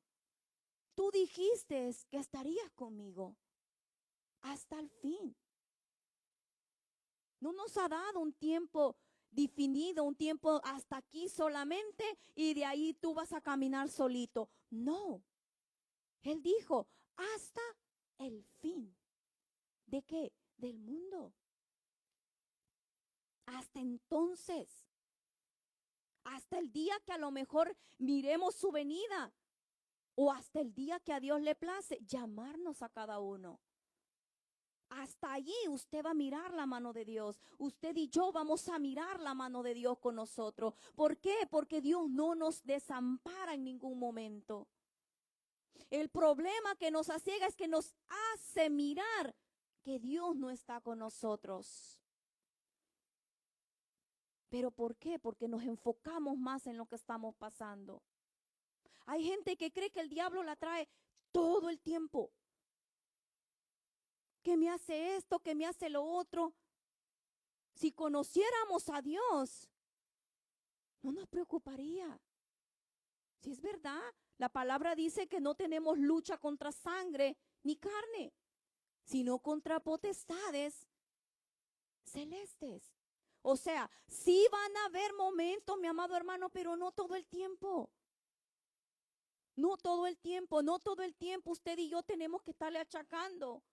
tú dijiste que estarías conmigo hasta el fin. No nos ha dado un tiempo definido, un tiempo hasta aquí solamente y de ahí tú vas a caminar solito. No. Él dijo, hasta el fin. ¿De qué? Del mundo. Hasta entonces. Hasta el día que a lo mejor miremos su venida. o hasta el día que a Dios le place, llamarnos a cada uno. Hasta allí usted va a mirar la mano de Dios. Usted y yo vamos a mirar la mano de Dios con nosotros. ¿Por qué? Porque Dios no nos desampara en ningún momento. El problema que nos asiega es que nos hace mirar que Dios no está con nosotros. ¿Pero por qué? Porque nos enfocamos más en lo que estamos pasando. Hay gente que cree que el diablo la trae todo el tiempo. Que me hace esto, que me hace lo otro. Si conociéramos a Dios, no nos preocuparía. Si es verdad, la palabra dice que no tenemos lucha contra sangre ni carne, sino contra potestades celestes. O sea, sí van a haber momentos, mi amado hermano, pero no todo el tiempo. No todo el tiempo, no todo el tiempo usted y yo tenemos que estarle achacando.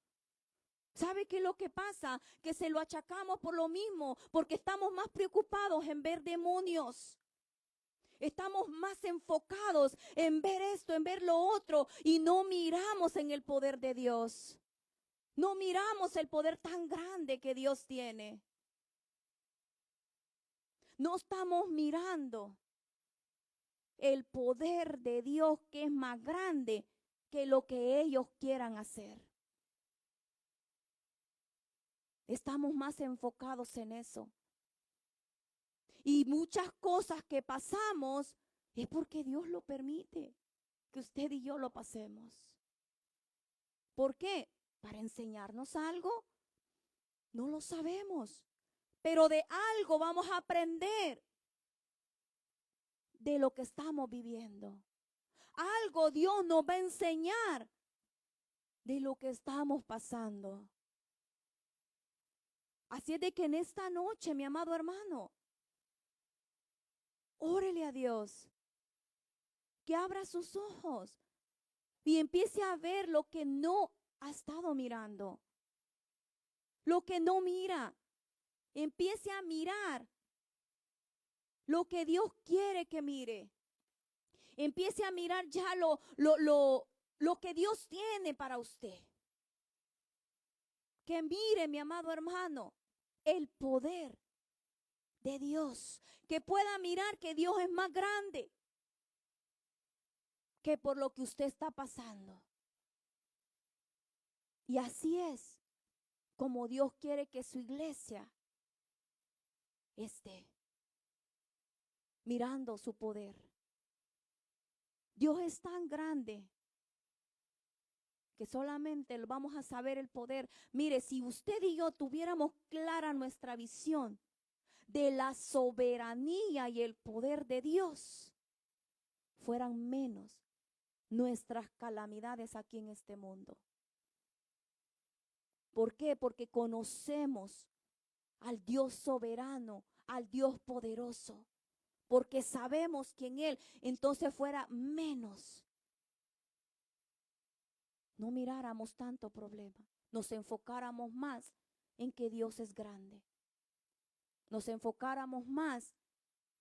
¿Sabe qué es lo que pasa? Que se lo achacamos por lo mismo, porque estamos más preocupados en ver demonios. Estamos más enfocados en ver esto, en ver lo otro, y no miramos en el poder de Dios. No miramos el poder tan grande que Dios tiene. No estamos mirando el poder de Dios que es más grande que lo que ellos quieran hacer. Estamos más enfocados en eso. Y muchas cosas que pasamos es porque Dios lo permite, que usted y yo lo pasemos. ¿Por qué? ¿Para enseñarnos algo? No lo sabemos, pero de algo vamos a aprender de lo que estamos viviendo. Algo Dios nos va a enseñar de lo que estamos pasando. Así es de que en esta noche, mi amado hermano, órele a Dios, que abra sus ojos y empiece a ver lo que no ha estado mirando. Lo que no mira, empiece a mirar lo que Dios quiere que mire. Empiece a mirar ya lo que Dios tiene para usted. Que mire, mi amado hermano, el poder de Dios. Que pueda mirar que Dios es más grande que por lo que usted está pasando. Y así es como Dios quiere que su iglesia esté mirando su poder. Dios es tan grande que solamente vamos a saber el poder. Mire, si usted y yo tuviéramos clara nuestra visión de la soberanía y el poder de Dios, fueran menos nuestras calamidades aquí en este mundo. ¿Por qué? Porque conocemos al Dios soberano, al Dios poderoso. Porque sabemos quién Él, entonces fuera menos. No miráramos tanto problema, nos enfocáramos más en que Dios es grande. Nos enfocáramos más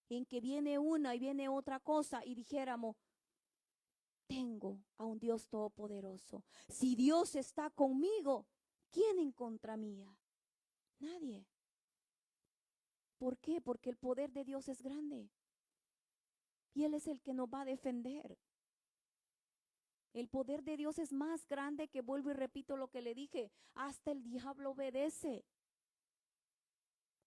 en que viene una y viene otra cosa y dijéramos, tengo a un Dios todopoderoso. Si Dios está conmigo, ¿quién en contra mía? Nadie. ¿Por qué? Porque el poder de Dios es grande. Y Él es el que nos va a defender. El poder de Dios es más grande que, vuelvo y repito lo que le dije, hasta el diablo obedece.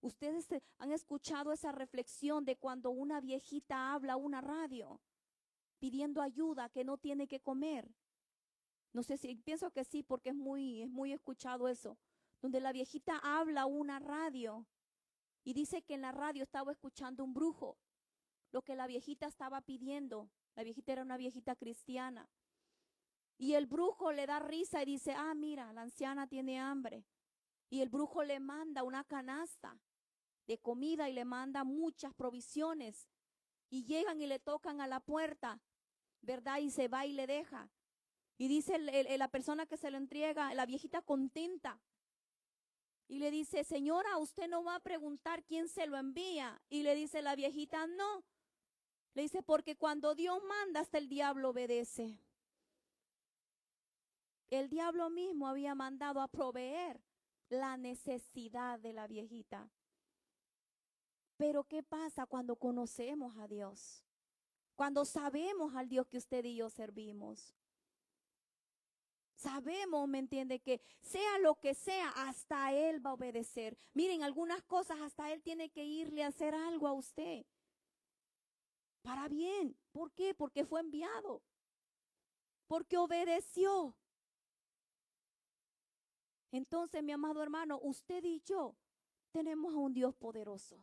Ustedes han escuchado esa reflexión de cuando una viejita habla a una radio pidiendo ayuda que no tiene que comer. No sé si, pienso que sí, porque es muy escuchado eso. Donde la viejita habla a una radio y dice que en la radio estaba escuchando un brujo. Lo que la viejita estaba pidiendo. La viejita era una viejita cristiana. Y el brujo le da risa y dice, mira, la anciana tiene hambre. Y el brujo le manda una canasta de comida y le manda muchas provisiones. Y llegan y le tocan a la puerta, ¿verdad? Y se va y le deja. Y dice la persona que se lo entrega, la viejita contenta. Y le dice, señora, usted no va a preguntar quién se lo envía. Y le dice la viejita, no. Le dice, porque cuando Dios manda, hasta el diablo obedece. El diablo mismo había mandado a proveer la necesidad de la viejita. Pero ¿qué pasa cuando conocemos a Dios? Cuando sabemos al Dios que usted y yo servimos. Sabemos, ¿me entiende? Que sea lo que sea, hasta Él va a obedecer. Miren, algunas cosas hasta Él tiene que irle a hacer algo a usted. Para bien. ¿Por qué? Porque fue enviado. Porque obedeció. Entonces, mi amado hermano, usted y yo tenemos a un Dios poderoso.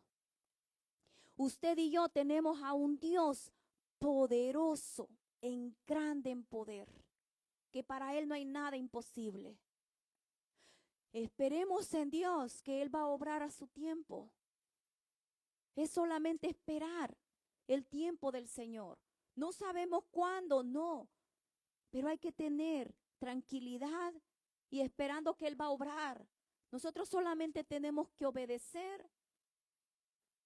Usted y yo tenemos a un Dios poderoso, en grande en poder, que para Él no hay nada imposible. Esperemos en Dios que Él va a obrar a su tiempo. Es solamente esperar el tiempo del Señor. No sabemos cuándo, no, pero hay que tener tranquilidad y esperando que Él va a obrar. Nosotros solamente tenemos que obedecer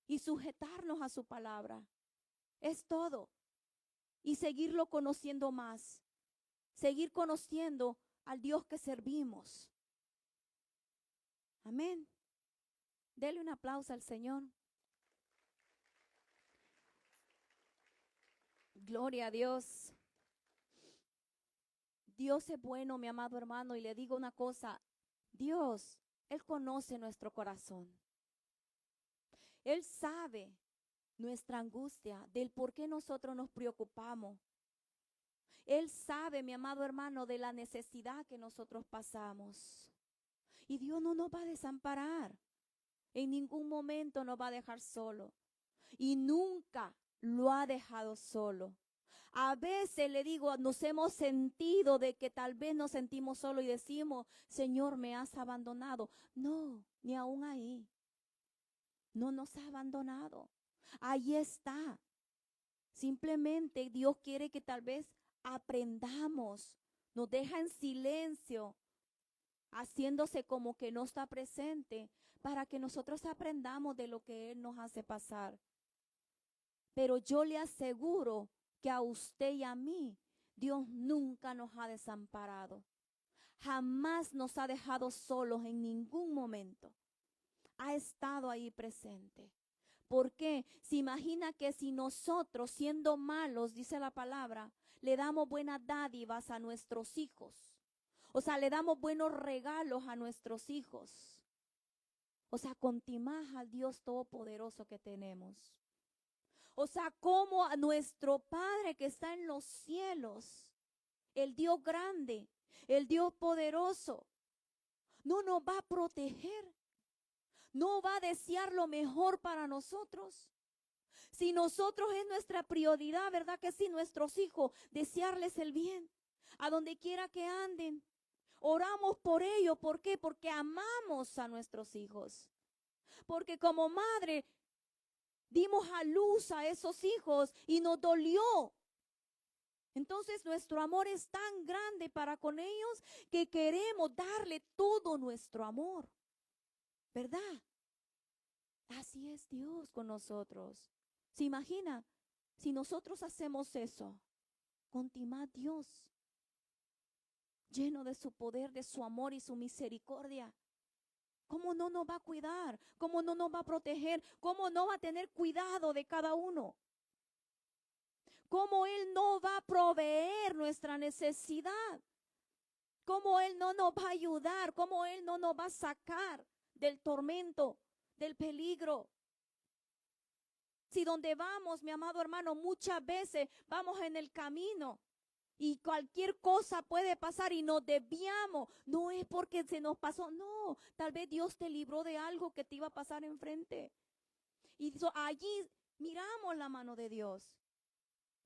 y sujetarnos a su palabra. Es todo. Y seguirlo conociendo más. Seguir conociendo al Dios que servimos. Amén. Dele un aplauso al Señor. Gloria a Dios. Dios es bueno, mi amado hermano, y le digo una cosa. Dios, Él conoce nuestro corazón. Él sabe nuestra angustia, del por qué nosotros nos preocupamos. Él sabe, mi amado hermano, de la necesidad que nosotros pasamos. Y Dios no nos va a desamparar. En ningún momento nos va a dejar solo. Y nunca lo ha dejado solo. A veces le digo, nos hemos sentido de que tal vez nos sentimos solos y decimos, Señor, me has abandonado. No, ni aún ahí. No nos ha abandonado. Ahí está. Simplemente Dios quiere que tal vez aprendamos. Nos deja en silencio, haciéndose como que no está presente, para que nosotros aprendamos de lo que Él nos hace pasar. Pero yo le aseguro que a usted y a mí, Dios nunca nos ha desamparado. Jamás nos ha dejado solos en ningún momento. Ha estado ahí presente. ¿Por qué? Se imagina que si nosotros, siendo malos, dice la palabra, le damos buenas dádivas a nuestros hijos. O sea, le damos buenos regalos a nuestros hijos. O sea, contimás al Dios Todopoderoso que tenemos. O sea, como a nuestro Padre que está en los cielos, el Dios grande, el Dios poderoso, no nos va a proteger, no va a desear lo mejor para nosotros. Si nosotros es nuestra prioridad, ¿verdad que sí? Nuestros hijos, desearles el bien, a donde quiera que anden. Oramos por ellos, ¿por qué? Porque amamos a nuestros hijos. Porque como madre dimos a luz a esos hijos y nos dolió. Entonces nuestro amor es tan grande para con ellos que queremos darle todo nuestro amor. ¿Verdad? Así es Dios con nosotros. ¿Se imagina? Si nosotros hacemos eso, contimad Dios, lleno de su poder, de su amor y su misericordia. ¿Cómo no nos va a cuidar? ¿Cómo no nos va a proteger? ¿Cómo no va a tener cuidado de cada uno? ¿Cómo Él no va a proveer nuestra necesidad? ¿Cómo Él no nos va a ayudar? ¿Cómo Él no nos va a sacar del tormento, del peligro? Si donde vamos, mi amado hermano, muchas veces vamos en el camino y cualquier cosa puede pasar y nos desviamos. No es porque se nos pasó, no. Tal vez Dios te libró de algo que te iba a pasar enfrente. Y allí miramos la mano de Dios.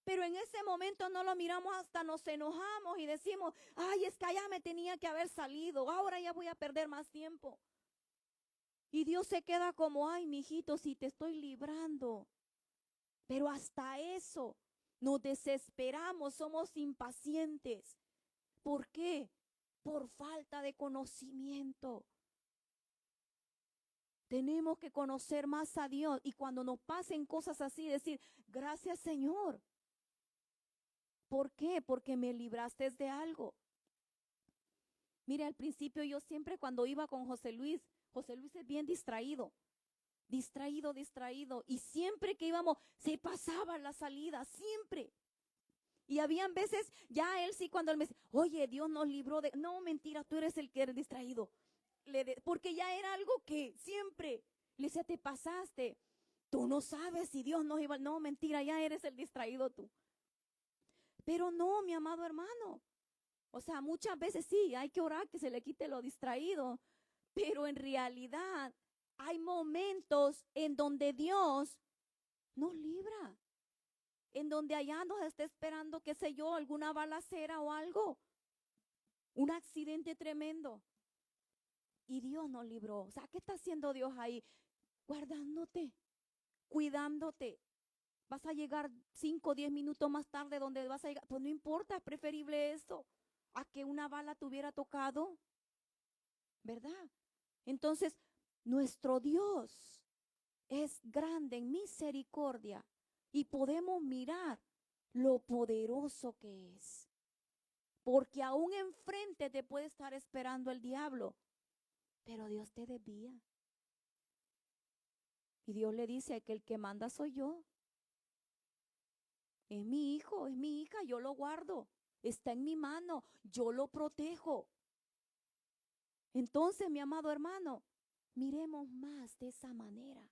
Pero en ese momento no lo miramos, hasta nos enojamos y decimos, ay, es que allá me tenía que haber salido, ahora ya voy a perder más tiempo. Y Dios se queda como, ay, mijito, si te estoy librando. Pero hasta eso nos desesperamos, somos impacientes. ¿Por qué? Por falta de conocimiento. Tenemos que conocer más a Dios y cuando nos pasen cosas así, decir, gracias Señor. ¿Por qué? Porque me libraste de algo. Mire, al principio yo siempre cuando iba con José Luis es bien distraído. Distraído. Y siempre que íbamos, se pasaba la salida, siempre. Y habían veces, ya él sí, cuando él me decía, oye, Dios nos libró de... No, mentira, tú eres el que eres distraído. Porque ya era algo que siempre le decía, te pasaste. Tú no sabes si Dios nos iba... No, mentira, ya eres el distraído tú. Pero no, mi amado hermano. O sea, muchas veces sí, hay que orar que se le quite lo distraído. Pero en realidad hay momentos en donde Dios nos libra. En donde allá nos está esperando, qué sé yo, alguna balacera o algo. Un accidente tremendo. Y Dios nos libró. O sea, ¿qué está haciendo Dios ahí? Guardándote, cuidándote. Vas a llegar 5 o 10 minutos más tarde donde vas a llegar. Pues no importa, es preferible eso a que una bala te hubiera tocado. ¿Verdad? Entonces, nuestro Dios es grande en misericordia y podemos mirar lo poderoso que es. Porque aún enfrente te puede estar esperando el diablo, pero Dios te desvía. Y Dios le dice que el que manda soy yo. Es mi hijo, es mi hija, yo lo guardo. Está en mi mano, yo lo protejo. Entonces, mi amado hermano, miremos más de esa manera.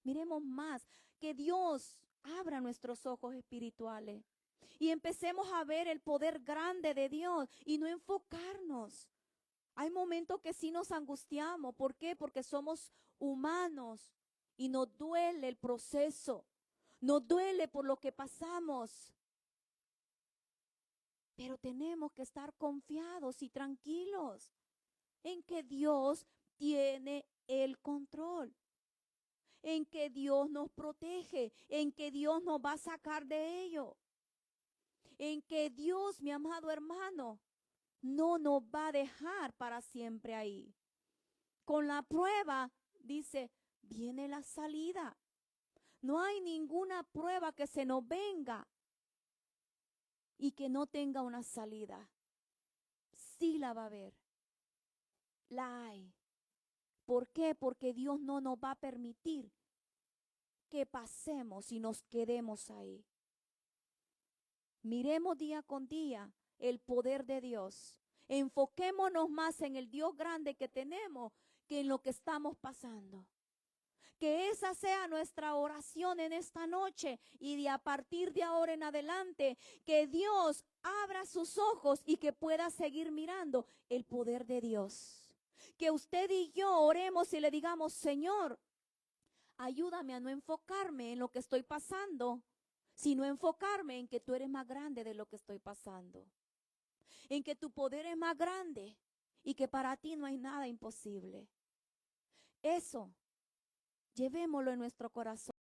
Miremos más, que Dios abra nuestros ojos espirituales y empecemos a ver el poder grande de Dios y no enfocarnos. Hay momentos que sí nos angustiamos. ¿Por qué? Porque somos humanos y nos duele el proceso. Nos duele por lo que pasamos. Pero tenemos que estar confiados y tranquilos en que Dios tiene el control, en que Dios nos protege, en que Dios nos va a sacar de ello, en que Dios, mi amado hermano, no nos va a dejar para siempre ahí. Con la prueba, dice, viene la salida. No hay ninguna prueba que se nos venga y que no tenga una salida. Sí la va a haber. La hay. ¿Por qué? Porque Dios no nos va a permitir que pasemos y nos quedemos ahí. Miremos día con día el poder de Dios. Enfoquémonos más en el Dios grande que tenemos que en lo que estamos pasando. Que esa sea nuestra oración en esta noche y de a partir de ahora en adelante, que Dios abra sus ojos y que pueda seguir mirando el poder de Dios. Que usted y yo oremos y le digamos, Señor, ayúdame a no enfocarme en lo que estoy pasando, sino enfocarme en que tú eres más grande de lo que estoy pasando. En que tu poder es más grande y que para ti no hay nada imposible. Eso, llevémoslo en nuestro corazón.